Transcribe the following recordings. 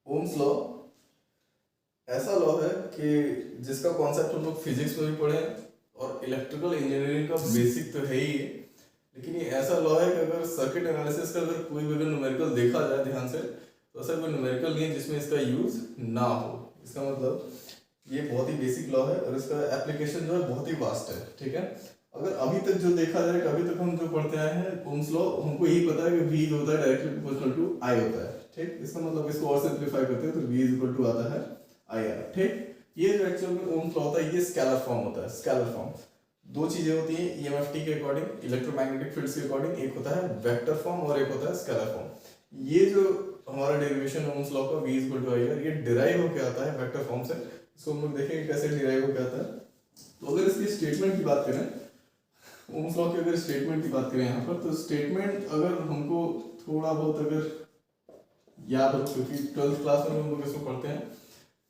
Ohm's law ऐसा law है कि जिसका कॉन्सेप्ट हम लोग फिजिक्स में भी पढ़े हैं और इलेक्ट्रिकल इंजीनियरिंग का बेसिक तो है ही है। लेकिन ये ऐसा लॉ है कि अगर सर्किट एनालिसिस का अगर कोई भी अगर न्यूमेरिकल देखा जाए ध्यान से, तो ऐसा कोई न्यूमेरिकल नहीं है जिसमें इसका यूज ना हो। इसका मतलब ये बहुत ही बेसिक लॉ है और इसका एप्लीकेशन जो है बहुत ही वास्ट है। ठीक है, अगर अभी तक जो देखा जाए, अभी तक हम जो पढ़ते आए हैं ओम्स लॉ, हमको यही पता है कि V जो होता है डायरेक्टली प्रोपोर्शनल टू I होता है। ठीक, इसका मतलब इसको और सिंपलीफाई करते हैं तो V इज इक्वल टू आता है IR। ठीक, ये जो एक्चुअल में ओम्स लॉ होता है ये स्केलर फॉर्म होता है। स्केलर फॉर्म दो चीजें होती हैं EMF t के अकॉर्डिंग, इलेक्ट्रोमैग्नेटिक फील्ड्स के अकॉर्डिंग। एक होता है वेक्टर फॉर्म और एक होता है स्केलर फॉर्म। ये जो हमारा डेरिवेशन है ओम्स लॉ का V is equal to IR, ये डिराइव होकर आता है वेक्टर फॉर्म से। इसको हम लोग देखेंगे कैसे डिराइव होकर आता है। तो अगर इसकी स्टेटमेंट की बात करें, ओम्स लॉ की अगर स्टेटमेंट की बात करें यहाँ पर, तो स्टेटमेंट अगर हमको थोड़ा बहुत अगर याद हो, क्योंकि 12th क्लास में हम लोग इसको पढ़ते हैं।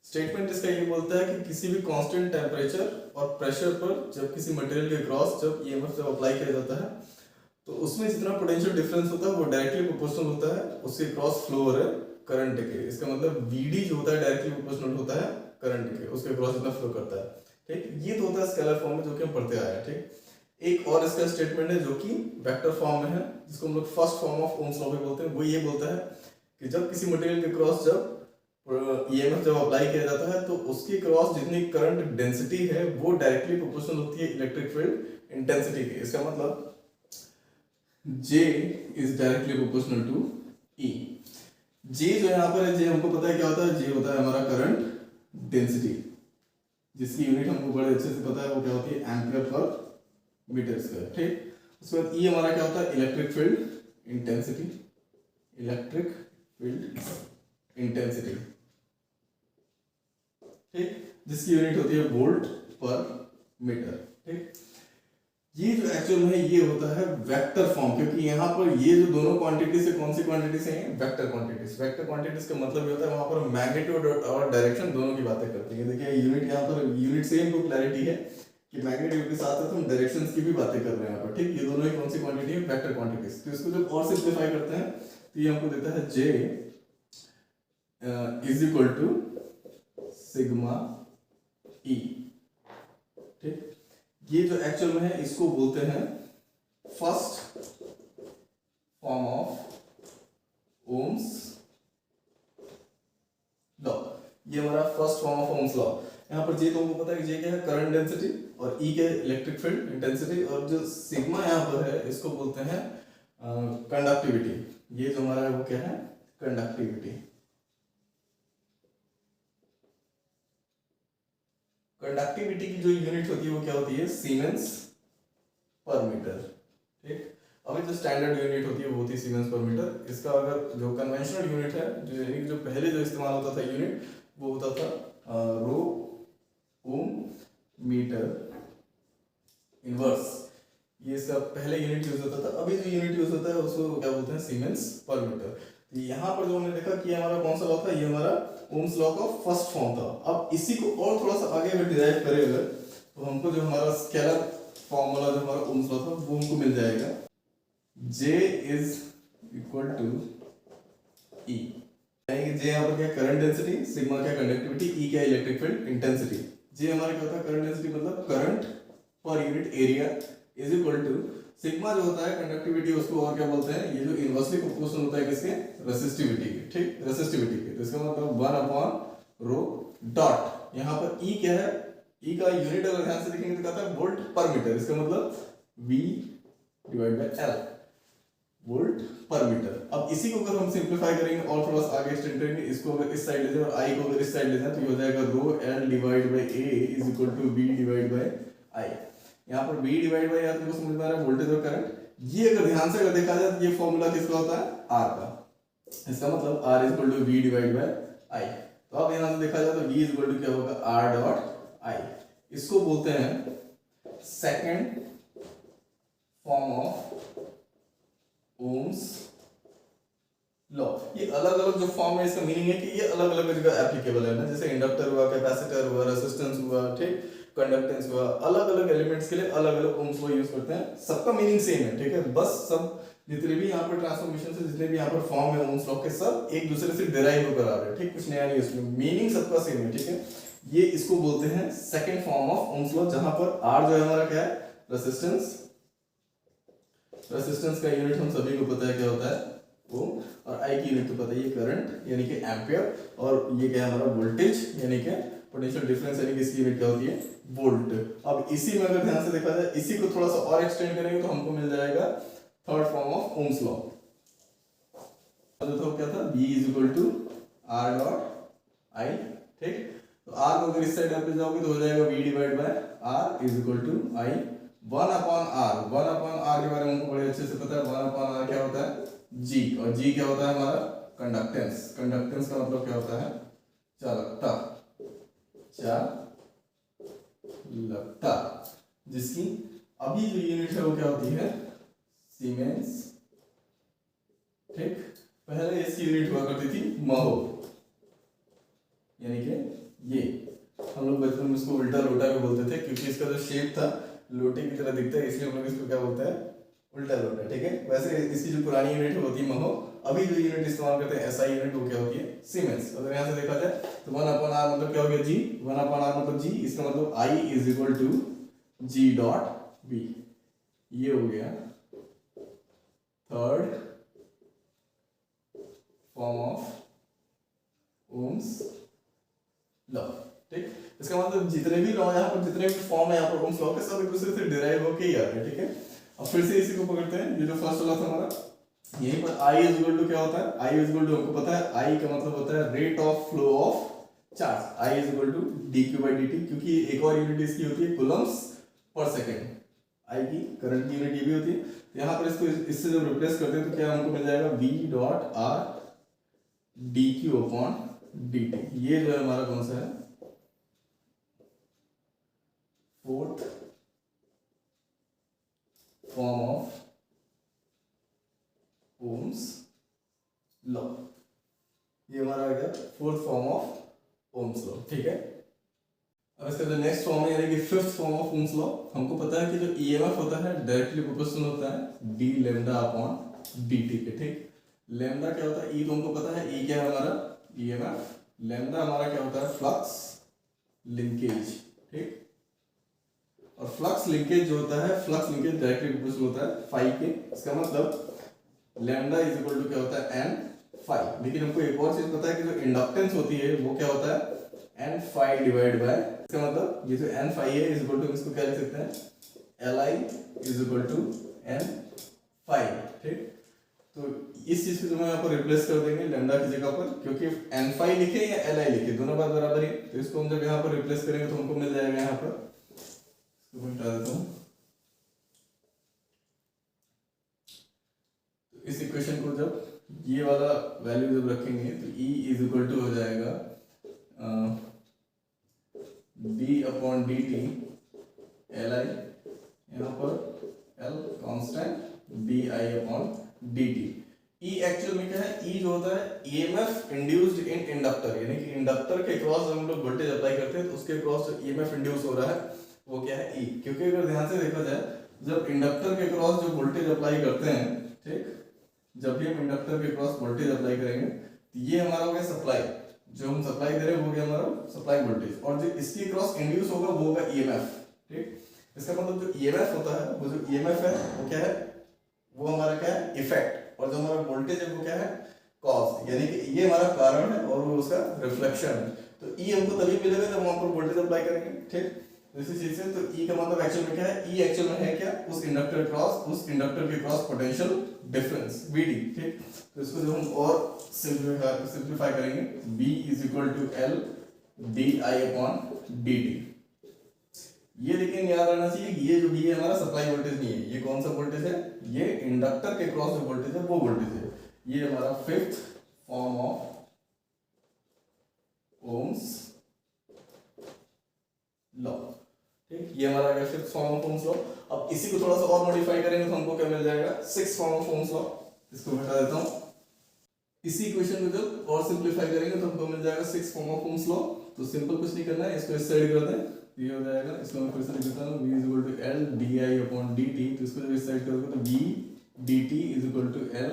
स्टेटमेंट इसका ये बोलता है कि किसी भी कांस्टेंट टेम्परेचर और प्रेशर पर जब किसी मटेरियल के क्रॉस जब EMF जब अप्लाई किया जाता है, तो उसमें जितना पोटेंशियल डिफरेंस होता है वो डायरेक्टली प्रोपोर्शनल होता है उसके क्रॉस फ्लो हो रहे करंट के। इसका मतलब VD जो होता है डायरेक्टली प्रोपोर्शनल होता है करंट के, उसके क्रॉस जितना फ्लो करता है। ठीक, ये तो होता है स्केलर फॉर्म में जो कि हम पढ़ते आए हैं। ठीक, एक और इसका स्टेटमेंट है जो कि वेक्टर फॉर्म में है, जिसको हम लोग first form of Ohm's law भी बोलते हैं। वो ये बोलता है कि जब किसी मटेरियल के क्रॉस जब EMF जब अप्लाई किया जाता है तो उसके क्रॉस जितनी करंट डेंसिटी है वो डायरेक्टली प्रोपोर्शनल होती है इलेक्ट्रिक फील्ड इंटेंसिटी के। इसका मतलब J is directly proportional to E। J जो यहाँ पर है, J हमको पता है क्या होता है, J होता है हमारा करंट डेंसिटी, जिसकी यूनिट हमको बड़े अच्छे से पता है, वो क्या होती है एम्पियर पर मीटर स्क्वायर। ठीक, उसके बाद E हमारा क्या होता है electric field intensity, electric field intensity. ठीक, जिसकी यूनिट होती है वोल्ट पर मीटर। ठीक, ये जो एक्चुअल में ये होता है वेक्टर फॉर्म, क्योंकि यहाँ पर ये जो दोनों क्वांटिटी से कौन सी क्वांटिटी से हैं, वेक्टर क्वांटिटीज। वेक्टर क्वांटिटीज का मतलब ये होता है वहां पर मैग्नीट्यूड और डायरेक्शन दोनों की बातें करती है। देखिए यूनिट यहाँ पर यूनिट से हमको क्लैरिटी है कि मैग्नीट्यूड के साथ साथ हम डायरेक्शंस की भी बातें कर रहे हैं यहाँ पर। ठीक, ये दोनों ही कौन सी क्वांटिटी है, वेक्टर क्वांटिटीज। तो इसको जब और सिंप्लीफाई करते हैं तो ये हमको देता है J is equal to sigma E। ठीक, ये जो एक्चुअल में है इसको बोलते हैं first form of Ohm's law. ये हमारा first form of Ohm's law. यहाँ पर J तो हमको पता है कि J क्या है करंट डेंसिटी और E क्या है इलेक्ट्रिक फील्ड इंटेंसिटी, और जो सिग्मा यहाँ पर है इसको बोलते हैं कंडक्टिविटी। ये जो हमारा है वो क्या है कंडक्टिविटी। कंडक्टिविटी की जो यूनिट होती है वो क्या होती है सीमेंस पर मीटर। ठीक, अभी जो स्टैंडर्ड यूनिट होती है वो होती है सीमेंस पर मीटर। इसका अगर जो कन्वेंशनल यूनिट है, जो पहले जो इस्तेमाल होता था यूनिट, वो होता था रो ओम मीटर इनवर्स। ये सब पहले यूनिट यूज होता था। अभी जो यूनिट यूज होता है उसको क्या बोलते हैं सीमेंस पर मीटर। तो यहाँ पर जो हमने देखा कि हमारा कौन सा लॉ था, ये हमारा ओम्स लॉ का फर्स्ट फॉर्म था। अब इसी को और थोड़ा सा आगे अगर डिराइव करें अगर, तो हमको जो हमारा स्केलर फॉर्मूला जो हमारा ओम्स लॉ था वो हमको मिल जाएगा J is equal to E। J यहाँ पर क्या करंट डेंसिटी, सिग्मा क्या कंडक्टिविटी, E क्या इलेक्ट्रिक फील्ड इंटेंसिटी। J हमारा क्या होता है करंट डेंसिटी मतलब current per unit area is equal to sigma जो होता है कंडक्टिविटी, उसको और क्या बोलते हैं, ये जो इनवर्सली प्रोपोर्शनल होता है किसके रेसिस्टिविटी के। ठीक, रेसिस्टिविटी के। तो इसका मतलब 1/रो डॉट। यहाँ पर E क्या है, E का यूनिट अगर ध्यान से देखेंगे तो कहता है वोल्ट पर मीटर। इसका मतलब V divide bye L volt पर मीटर। अब इसी को अगर हम सिंप्लीफाई करेंगे और थोड़ा सा आगे एक्सटेंड करेंगे, इसको अगर इस साइड ले जाए और I को अगर इस साइड ले जाए तो ये हो जाएगा rho L divide by A is equal to V divide by I। यहाँ पर V डिवाइड बाय तुमको समझ में आ रहा है वोल्टेज और करंट। ये अगर ध्यान से अगर देखा जाए तो ये फॉर्मूला किसका होता है R का। इसका मतलब R is equal to V divide by I। तो अब यहाँ से देखा जाए तो V इज इक्वल टू क्या होगा R डॉट I। इसको बोलते हैं second form of Ohm's law. ये अलग अलग जो फॉर्म है इसका मीनिंग है कि ये अलग अलग जगह एप्लीकेबल है ना, जैसे इंडक्टर हुआ, कैपेसिटर हुआ, रेजिस्टेंस हुआ, ठीक, कंडक्टेंस हुआ, अलग अलग एलिमेंट्स के लिए अलग अलग ओम्स लॉ यूज करते हैं। सबका मीनिंग सेम है। ठीक है, बस सब जितने भी यहाँ पर ट्रांसफॉर्मेशन से जितने भी यहाँ पर फॉर्म है ओम्स लॉ के, सब एक दूसरे से डिराइव होकर आ रहे हैं, ठीक, कुछ नया नहीं उसमें, मीनिंग सबका सेम है, ठीक है। ये इसको बोलते हैं second form of Ohm's law, जहां पर आर जो है हमारा क्या है, रेजिस्टेंस, रेजिस्टेंस का यूनिट हम सभी को पता है क्या होता है, ओम, और आई की यूनिट तो पता है ये करंट यानी कि एम्पियर, और ये क्या है हमारा वोल्टेज यानी कि पोटेंशियल डिफरेंस यानी कि इसकी यूनिट क्या होती है, वोल्ट। अब इसी में अगर ध्यान से देखा जाए, इसी को थोड़ा सा और एक्सटेंड करेंगे तो हमको मिल जाएगा third form of Ohm's law. तो क्या था, V is equal to R dot I, ठीक। तो आर को अगर इस साइड आप ले जाओगे तो हो जाएगा V divide by R is equal to I, 1 upon R. 1 upon R के बारे में हमको बड़े अच्छे से पता है, 1 अपॉन आर क्या होता है, G, और G क्या होता है हमारा कंडक्टेंस। कंडक्टेंस का मतलब क्या होता है, चालकता, चालकता, जिसकी अभी जो यूनिट है वो क्या होती है, सीमेंस, ठीक। पहले इसकी यूनिट हुआ करती थी महो, यानी कि ये हम लोग बचपन में इसको उल्टा लोटा भी बोलते थे, क्योंकि इसका जो शेप था लोटे की तरह दिखता है, इसलिए हम लोग इसको क्या बोलते हैं, उल्टा लोटा, ठीक है। वैसे इसकी जो पुरानी यूनिट होती है महो, अभी जो यूनिट इस्तेमाल करते हैं एसआई यूनिट, वो क्या होती है, सीमेंस। अगर यहाँ से देखा जाए तो 1 अपॉन आर मतलब क्या हो गया, G, 1 अपॉन आर मतलब G, इसका मतलब I is equal to G dot B। ये हो गया third form of Ohm's law, ठीक। इसका मतलब जितने भी लॉ यहाँ पर, जितने भी फॉर्म है यहाँ पर ओम्स लॉ के, सब एक दूसरे से डिराइव होके ही आ रहे हैं, ठीक है। अब फिर से इसी को पकड़ते हैं, ये जो फर्स्ट लॉ था हमारा, यहीं पर I इज इक्वल टू क्या होता है, I इज इक्वल टू हमको पता है, I का मतलब होता है rate of flow of charge, I is equal to dq by dt, क्योंकि एक और यूनिट इसकी होती है कूलम्स पर सेकंड, I की करंट की यूनिट ये भी होती है। तो यहाँ पर इसको इससे जब रिप्लेस करते हैं तो क्या हमको मिल जाएगा, v dot r dq upon dt। ये जो है हमारा कौन सा है, fourth form of Ohm's law. ये हमारा आ गया fourth form of Ohm's law, ठीक है। अब इसका जो नेक्स्ट फॉर्म है यानी कि fifth form of Ohm's law, हमको पता है कि जो ईएमएफ होता है डायरेक्टली प्रोपोर्शनल होता है डी लैम्डा अपॉन डीटी के, ठीक। लैम्डा क्या होता है, ई तो हमको पता है, ई क्या है हमारा ईएमएफ, लैम्डा हमारा क्या होता है, फ्लक्स लिंकेज, ठीक। और फ्लक्स लिंकेज जो होता है, फ्लक्स लिंकेज डायरेक्टली प्रोपोर्शनल होता है फाई के। इसका मतलब लैम्डा इज इक्वल टू क्या होता है, एन फाई। लेकिन हमको एक और चीज पता है कि जो इंडक्टेंस होती है वो क्या होता है, एन फाई डिवाइड बाय, इसका मतलब ये जो एन फाई है इज इक्वल टू, इसको क्या लिख सकते हैं, L I is equal to N phi, ठीक। तो इस चीज को जो हम यहाँ पर रिप्लेस कर देंगे लैम्डा की जगह पर, क्योंकि एन फाई लिखे या एल आई लिखे दोनों बात बराबर ही, तो इसको हम जब यहाँ पर रिप्लेस करेंगे तो हमको मिल जाएगा यहाँ पर, इसको मैं हटा देता हूँ, इस इक्वेशन को जब ये वाला वैल्यू जब रखेंगे तो E इज इक्वल टू हो जाएगा d upon D T, L I यहाँ पर L constant, D I upon D T. E actual में क्या है, E जो होता है EMF इंड्यूस्ड इन इंडक्टर, यानी कि इंडक्टर के क्रॉस जब हम लोग वोल्टेज अप्लाई करते हैं तो उसके क्रॉस जो EMF इंड्यूस हो रहा है वो क्या है, E। क्योंकि अगर ध्यान से देखा जाए, जब इंडक्टर के क्रॉस जो वोल्टेज अप्लाई करते हैं, ठीक, जब भी हम इंडक्टर के क्रॉस वोल्टेज अप्लाई करेंगे तो ये हमारा हो गया सप्लाई, जो हम सप्लाई दे रहे हैं वो गया हमारा सप्लाई वोल्टेज, और जो इसके क्रॉस इंड्यूस होगा वो होगा ईएमएफ, ठीक। इसका मतलब जो ईएमएफ होता है, वो जो ईएमएफ है वो क्या है, वो हमारा क्या है, इफेक्ट, और जो हमारा वोल्टेज है वो क्या है, कॉज, यानी कि ये हमारा कारण है और वो उसका रिफ्लेक्शन है। तो ई हमको तभी मिलेगा जब हम वहां पर वोल्टेज अप्लाई करेंगे, ठीक। इसी चीज से तो ई का मतलब एक्चुअल में क्या है, ई एक्चुअल में है क्या, उस इंडक्टर के क्रॉस पोटेंशियल डिफरेंस वीडी, ठीक। तो इसको जो हम और सिंपलीफाई करेंगे, V is equal to L D I upon D T. ये लेकिन याद रखना चाहिए कि ये जो V है हमारा सप्लाई वोल्टेज नहीं है, ये कौन सा वोल्टेज है, ये इंडक्टर के क्रॉस जो वोल्टेज है वो वोल्टेज है। ये हमारा fifth form of Ohm's law, ठीक। ये हमारा गया fifth form of Ohm's law. अब इसी को थोड़ा सा और मॉडिफाई करेंगे तो हमको क्या मिल जाएगा, sixth form of Ohm's law. इसको हटा देता हूं, इसी इक्वेशन को जब और सिंपलीफाई करेंगे तो हमको मिल जाएगा sixth form of Ohm's law. तो सिंपल कुछ नहीं करना है, इसको इस साइड कर दें, ये हो जाएगा, इसको मैं फिर से लिख देता हूं, V is equal to L D I upon D T. तो इसको जब इस साइड करोगे तो V D T is equal to L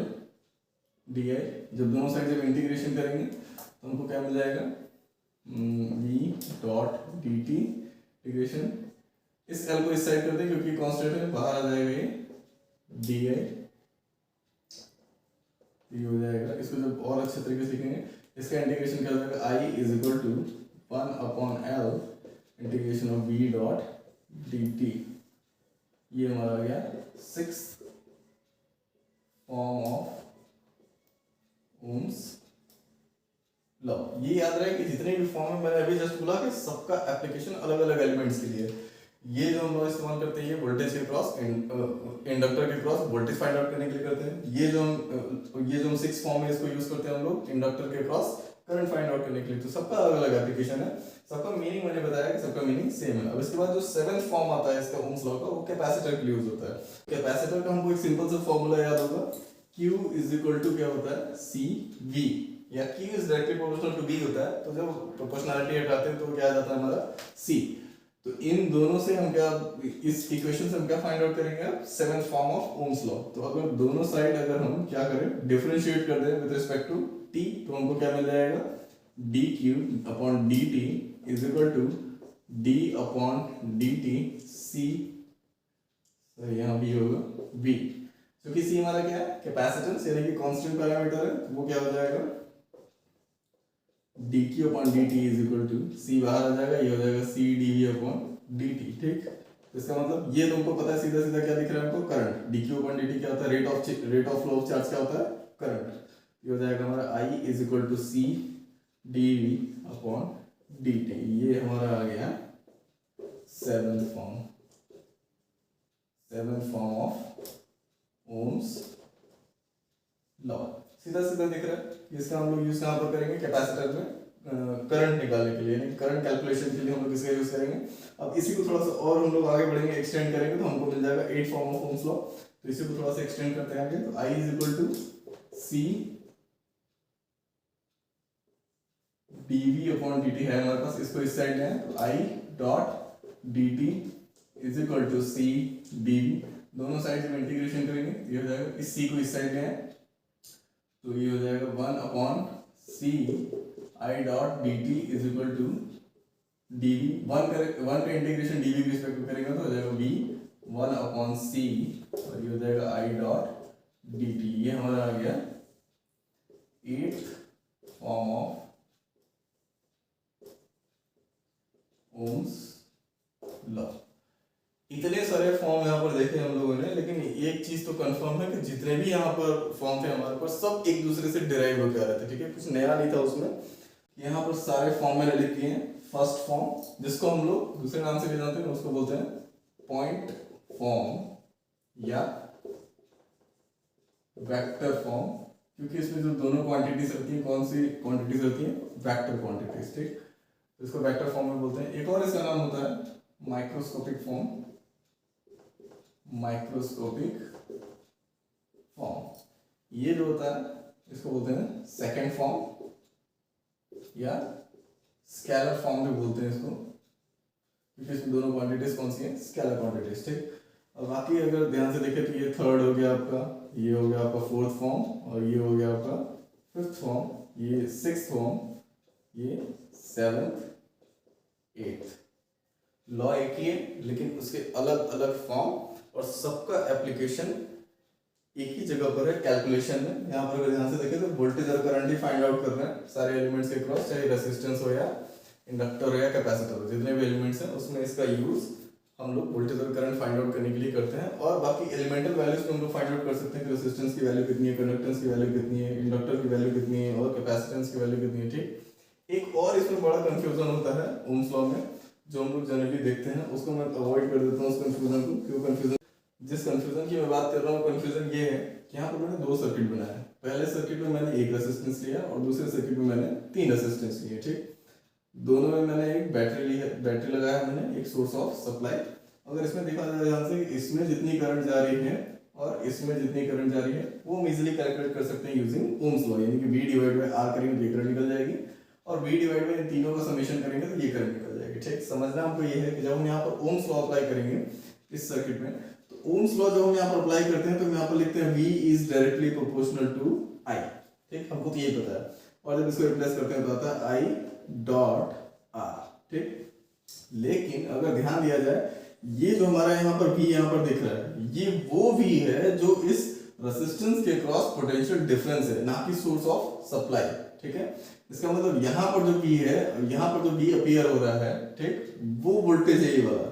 D I. जब दोनों साइड जब इंटीग्रेशन करेंगे तो हमको क्या मिल जाएगा, we dot d T integration, इस एल को इस साइड कर दें क्योंकि कांस्टेंट है, बाहर आ जाएगा ये डी आई, ये हो जाएगा। इसको जब और अच्छे तरीके से सीखेंगे, इसका इंटीग्रेशन क्या हो जाएगा, I is equal to 1/L integration of v dot d T. ये हमारा आ गया 6th form of Ohm's law. ये याद रहे कि जितने भी फॉर्म है, मैंने अभी जस्ट बोला कि सबका एप्लीकेशन अलग अलग एलिमेंट्स के लिए। ये जो हम लोग इस्तेमाल करते हैं, ये वोल्टेज के क्रॉस इंडक्टर के क्रॉस वोल्टेज फाइंड आउट करने के लिए करते हैं। ये जो हम 6 फॉर्म है, इसको यूज करते हैं हम लोग इंडक्टर के क्रॉस करंट फाइंड आउट करने के लिए। तो सबका अलग अलग एप्लीकेशन है, सबका मीनिंग मैंने बताया कि सबका मीनिंग सेम है। अब इसके बाद जो 7th फॉर्म आता है इसका ओम्स लॉ का, वो कैपेसिटर के लिए यूज होता है। कैपेसिटर का हमको एक सिंपल सा फॉर्मूला याद होगा, Q इज इक्वल टू क्या होता है, CV, या Q is directly proportional to B होता है। तो जब प्रोपोर्शनलिटी हटाते हैं तो क्या आ जाता है हमारा C। तो इन दोनों से हम क्या, इस इक्वेशन से हम क्या फाइंड आउट करेंगे, 7th form of Ohm's law. तो अगर दोनों साइड अगर हम क्या करें, डिफरेंशिएट कर दें विद रिस्पेक्ट टू t, तो हमको क्या मिल जाएगा, dq upon dt is equal to d upon dt c, यहाँ भी होगा v, क्योंकि c हमारा क्या है, कैपेसिटेंस यानी कि कांस्टेंट पैरामीटर है। वो क्या हो जाएगा, dq upon dt is equal to c, बाहर आ जाएगा, ये हो जाएगा c dv अपॉन dt। ठीक, तो इसका मतलब ये तुमको पता है सीधा सीधा क्या दिख रहा है हमको, करंट। dq अपॉन dt क्या होता है, rate of flow of charge क्या होता है, करंट। ये हो जाएगा हमारा i is equal to c dv upon dt। ये हमारा आ गया 7th form of Ohm's law. सीधा सीधा दिख रहा है। इसका हम लोग यूज कहाँ पर करेंगे, कैपेसिटर में करंट निकालने के लिए, यानी करंट कैलकुलेशन के लिए हम लोग इसका यूज करेंगे। अब इसी को थोड़ा सा और हम लोग आगे बढ़ेंगे, एक्सटेंड करेंगे, तो हमको मिल जाएगा 8th form of Ohm's law. तो इसी को थोड़ा सा एक्सटेंड करते हैं आगे। तो I is equal to C dv upon dt है हमारे पास, इसको इस साइड में है, तो I dot dt is equal to C dv। दोनों साइड में इंटीग्रेशन करेंगे, ये हो जाएगा, इस C को इस साइड में है, तो ये हो जाएगा 1 अपॉन C I dot dt is equal to dv। 1 का इंटीग्रेशन dv के रिस्पेक्ट में करेंगे तो हो जाएगा v 1 अपॉन C, और ये हो जाएगा I डॉट dt। ये हमारा आ गया 8th form of Ohm's law. इतने सारे फॉर्म यहाँ पर देखे हम लोगों ने, लेकिन एक चीज तो कंफर्म है कि जितने भी यहाँ पर फॉर्म थे हमारे पास, सब एक दूसरे से डिराइव होकर आ रहे थे। ठीक है, कुछ नया नहीं था उसमें। यहाँ पर सारे फॉर्म मैंने लिख दिए हैं। फर्स्ट फॉर्म, जिसको हम लोग दूसरे नाम से भी जानते हैं, उसको बोलते हैं पॉइंट फॉर्म या वेक्टर फॉर्म, क्योंकि इसमें जो दोनों क्वांटिटीज रहती हैं, कौन सी क्वांटिटीज रहती हैं, वेक्टर क्वांटिटीज। ठीक, इसको वेक्टर फॉर्म में बोलते हैं। एक और इसका नाम होता है माइक्रोस्कोपिक फॉर्म, ये जो होता है इसको बोलते हैं सेकंड फॉर्म या स्केलर फॉर्म भी बोलते हैं इसको, क्योंकि इसमें दोनों क्वांटिटीज कौन सी हैं, स्केलर क्वांटिटीज। ठीक, और बाकी अगर ध्यान से देखें तो ये थर्ड हो गया आपका, ये हो गया आपका फोर्थ फॉर्म, और ये हो गया आपका फिफ्थ फॉर्म, ये सिक्स्थ फॉर्म, ये 7th 8th। लॉ एक ही है, लेकिन उसके अलग अलग फॉर्म और सबका एप्लीकेशन एक ही जगह पर है, कैलकुलेशन में। यहाँ पर अगर ध्यान से देखें तो वोल्टेज और करंट ही फाइंड आउट कर रहे हैं सारे एलिमेंट्स के क्रॉस, चाहे रेसिस्टेंस हो या इंडक्टर हो या कैपेसिटर हो, जितने भी एलिमेंट्स हैं उसमें इसका यूज हम लोग वोल्टेज और करंट फाइंड आउट करने के लिए करते हैं। और बाकी एलिमेंटल वैल्यूज में हम लोग फाइंड आउट कर सकते हैं कि रेसिस्टेंस की वैल्यू कितनी है, कंडक्टेंस की वैल्यू कितनी है, इंडक्टर की वैल्यू कितनी है, और कैपेसिटेंस की वैल्यू कितनी है। ठीक, एक और इसमें बड़ा कंफ्यूजन होता है ओम्स लॉ में, जो हम लोग जनरली देखते हैं, उसको मैं अवॉइड कर देता हूँ उस कंफ्यूजन को। क्यों कंफ्यूजन, जिस कंफ्यूजन की मैं बात कर रहा हूँ, कंफ्यूजन ये है कि यहाँ पर मैंने 2 सर्किट बनाया है। पहले सर्किट में मैंने 1 रेसिस्टेंस लिया और दूसरे सर्किट में मैंने 3 रेसिस्टेंस लिए। ठीक, दोनों में मैंने एक बैटरी ली है, बैटरी लगाया मैंने, एक सोर्स ऑफ सप्लाई। अगर इसमें देखा जाए ध्यान से, इसमें जितनी करंट जा रही है और इसमें जितनी करंट जा रही है, वो हम इजीली कैलकुलेट कर सकते हैं यूजिंग ओम्स लॉ, यानी कि V डिवाइड बाय R करेंगे तो ये करंट निकल जाएगी, और V डिवाइड बाय इन तीनों का समेशन करेंगे तो ये करंट निकल जाएगी। ठीक, समझना हमको ये है कि जब हम यहाँ पर ओम्स लॉ अप्लाई करेंगे इस सर्किट में, तो ओम्स लॉ जब हम यहाँ पर अप्लाई करते हैं तो हम यहाँ पर लिखते हैं V is directly proportional to I, ठीक, हमको तो यही पता है। और जब इसको रिप्लेस करते हैं तो आता है I डॉट R, ठीक। लेकिन अगर ध्यान दिया जाए, ये जो हमारा यहाँ पर V यहाँ पर दिख रहा है, ये वो V है जो इस रेजिस्टेंस के क्रॉस पोटेंशियल डिफरेंस है, ना कि सोर्स ऑफ सप्लाई, ठीक है। इसका मतलब यहाँ पर जो V है, यहाँ पर जो V अपीयर हो रहा है, ठीक, वो वोल्टेज है ये वाला,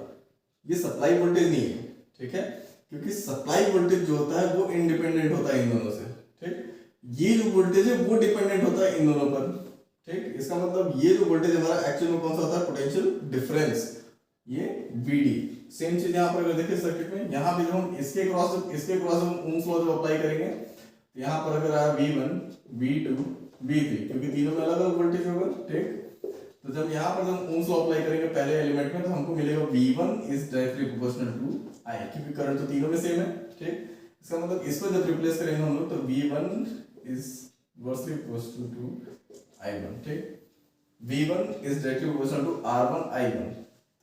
ये सप्लाई वोल्टेज नहीं है, ठीक है, क्योंकि सप्लाई वोल्टेज जो होता है वो इंडिपेंडेंट होता है इन दोनों से, ठीक। ये जो वोल्टेज है वो डिपेंडेंट होता है इन दोनों पर, ठीक। इसका मतलब ये जो वोल्टेज हमारा एक्चुअल में कौन सा होता है, पोटेंशियल डिफरेंस, ये VD। सेम चीज यहाँ पर अगर देखिए सर्किट में, यहाँ पे जो हम इसके क्रॉस हम ओम्स लॉ जब अप्लाई करेंगे तो यहाँ पर अगर आया V1, V2, V3, क्योंकि तीनों में अलग अलग वोल्टेज होगा, ठीक। तो जब यहाँ पर हम ओम्स लॉ अप्लाई करेंगे पहले एलिमेंट में, तो हमको मिलेगा V1 is directly proportional to I, क्योंकि करंट तो तीनों में सेम है, ठीक। इसका मतलब इसको जब रिप्लेस करेंगे हम लोग तो V1 is inversely proportional to I1, ठीक। V1 is directly proportional to R1 I1।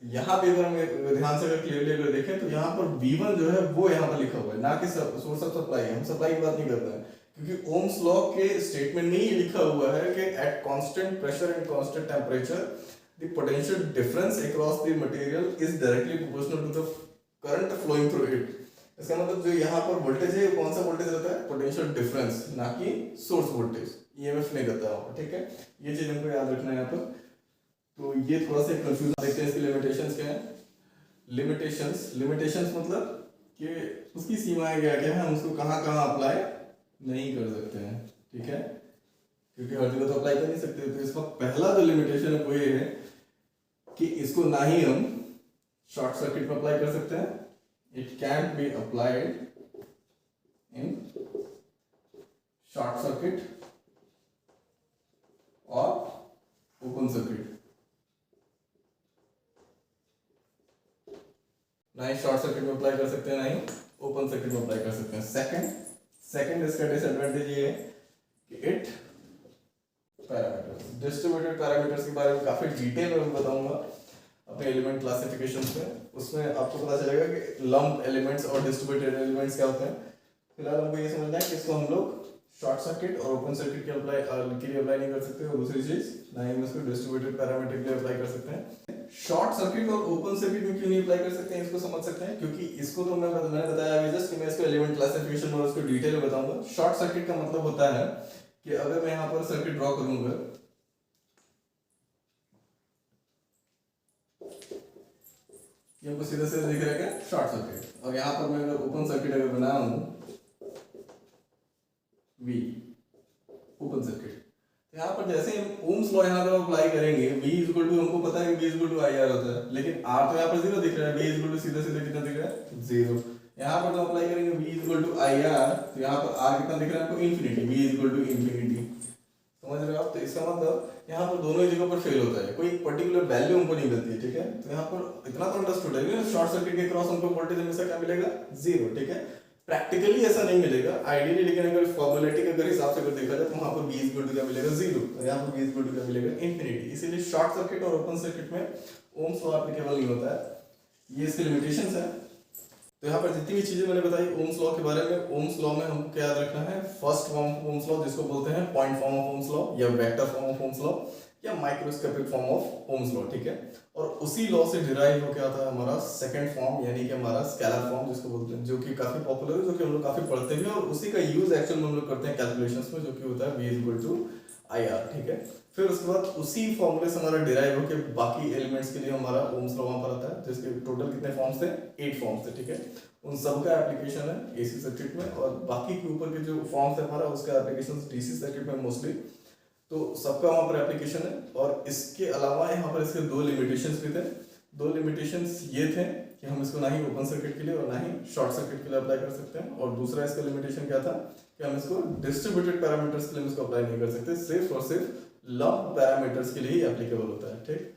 यहाँ पे अगर हम ध्यान से अगर क्लियरली अगर देखें तो यहाँ पर V1 जो है वो यहाँ पर लिखा हुआ है, ना कि सोर्स ऑफ सप्लाई। हम सप्लाई की बात नहीं करते हैं, क्योंकि ओम्स लॉ के स्टेटमेंट में ही लिखा हुआ है कि at constant pressure and constant temperature the potential difference across the material is directly proportional to the current flowing through it. इसका मतलब जो यहाँ पर वोल्टेज है, कौन सा वोल्टेज रहता है, पोटेंशियल डिफरेंस, ना कि सोर्स वोल्टेज, ईएमएफ नहीं रहता है, ठीक है। ये चीज हमको याद रखना है यहाँ पर। तो ये थोड़ा सा कंफ्यूजन, देखते हैं इसकी लिमिटेशंस क्या है। लिमिटेशंस मतलब कि उसकी सीमाएं क्या क्या है, हम उसको कहाँ कहाँ अप्लाई नहीं कर सकते हैं, ठीक है, क्योंकि हर जगह तो अप्लाई कर नहीं सकते। तो इसका पहला जो लिमिटेशन है वो ये है कि इसको ना ही हम शॉर्ट सर्किट में अप्लाई कर सकते हैं, it can be applied in short circuit और ओपन सर्किट, ना ही शॉर्ट सर्किट में अप्लाई कर सकते हैं, ना ही ओपन सर्किट में अप्लाई कर सकते हैं। सेकंड इसका डिसएडवांटेज ये है कि इट पैरामीटर्स, डिस्ट्रीब्यूटेड पैरामीटर्स के बारे में काफी डिटेल में बताऊंगा अपने एलिमेंट क्लासिफिकेशंस में, उसमें आपको पता चलेगा कि लंप एलिमेंट्स और डिस्ट्रीब्यूटेड एलिमेंट्स क्या होते हैं। फिलहाल हमको ये समझना है कि इसको हम लोग शॉर्ट सर्किट और ओपन सर्किट के लिए अप्लाई नहीं कर सकते, और दूसरी चीज ना ही हम इसको डिस्ट्रीब्यूटेड पैरामीटर के लिए अप्लाई कर सकते हैं। शॉर्ट सर्किट और ओपन सर्किट में क्यों नहीं अप्लाई कर सकते हैं, इसको समझ सकते हैं, क्योंकि इसको तो मैंने बताया अभी जस्ट कि मैं इसको एलिमेंट क्लासिफिकेशन और उसको डिटेल में बताऊंगा। शॉर्ट सर्किट का मतलब होता है कि अगर मैं यहाँ पर सर्किट ड्रॉ करूंगा, ये हमको सीधा सीधा दिख रहा है क्या, शॉर्ट सर्किट। और यहाँ पर मैं अगर ओपन सर्किट अगर बना हूं V, ओपन सर्किट, तो यहाँ पर जैसे हम ओम्स लॉ यहाँ पर अप्लाई करेंगे, V इक्वल टू, हमको पता है कि V इक्वल टू IR होता है, लेकिन R तो यहाँ पर 0 दिख रहा है, V इक्वल टू सीधा सीधा कितना दिख रहा है, 0। यहाँ पर तो अप्लाई करेंगे V इक्वल टू IR, तो यहाँ पर R कितना दिख रहा है हमको, infinity, V equal to infinity, समझ रहे हो आप। तो इसका मतलब यहाँ पर दोनों ही जगह पर फेल होता है, कोई पर्टिकुलर वैल्यू हमको नहीं मिलती है, ठीक है। तो यहाँ पर इतना तो अंडरस्टूड है, शॉर्ट सर्किट के क्रॉस हमको वोल्टेज हमेशा क्या मिलेगा, 0, ठीक है। प्रैक्टिकली ऐसा नहीं मिलेगा आइडियली, लेकिन अगर फॉर्मूलेटिक अगर हिसाब से अगर देखा जाए तो वहां पर V इक्वल टू क्या मिलेगा, 0, और यहाँ पर V इक्वल टू क्या मिलेगा, इन्फिनिटी। इसीलिए शॉर्ट सर्किट और ओपन सर्किट में ओम्स लॉ एप्लीकेबल नहीं होता है, ये इसके लिमिटेशंस है। तो यहाँ पर जितनी भी चीजें मैंने बताई ओम्स लॉ के बारे में, ओम्स लॉ में हमको क्या याद रखना है, first form of Ohm's law जिसको बोलते हैं point form of Ohm's law, या vector form of Ohm's law, या microscopic form of Ohm's law, ठीक है। और उसी लॉ से डिराइव होकर आता है हमारा सेकंड फॉर्म, यानी कि हमारा स्केलर फॉर्म जिसको बोलते हैं, जो कि काफी पॉपुलर है, जो कि हम लोग काफी पढ़ते हैं, और उसी का यूज एक्चुअल में हम लोग करते हैं कैलकुलेशंस में, जो कि होता है V इक्वल टू IR, ठीक है। फिर उसके बाद उसी फॉर्मूले से हमारा डिराइव होकर बाकी एलिमेंट्स के लिए हमारा ओम्स लॉ वहां पर आता है, जिसके टोटल कितने फॉर्म्स थे, 8 फॉर्म्स थे, ठीक है। उन सब का एप्लीकेशन है AC सर्किट में, और बाकी के ऊपर के जो फॉर्म्स है हमारा, उसका एप्लीकेशन DC सर्किट में मोस्टली, तो सबका वहां पर एप्लीकेशन है। और इसके अलावा यहाँ पर इसके 2 लिमिटेशंस भी थे। 2 लिमिटेशंस ये थे कि हम इसको ना ही ओपन सर्किट के लिए और ना ही शॉर्ट सर्किट के लिए अप्लाई कर सकते हैं, और दूसरा इसका लिमिटेशन क्या था कि हम इसको डिस्ट्रीब्यूटेड पैरामीटर्स के लिए इसको अप्लाई नहीं कर सकते, सिर्फ और सिर्फ लंप पैरामीटर्स के लिए ही एप्लीकेबल होता है, ठीक।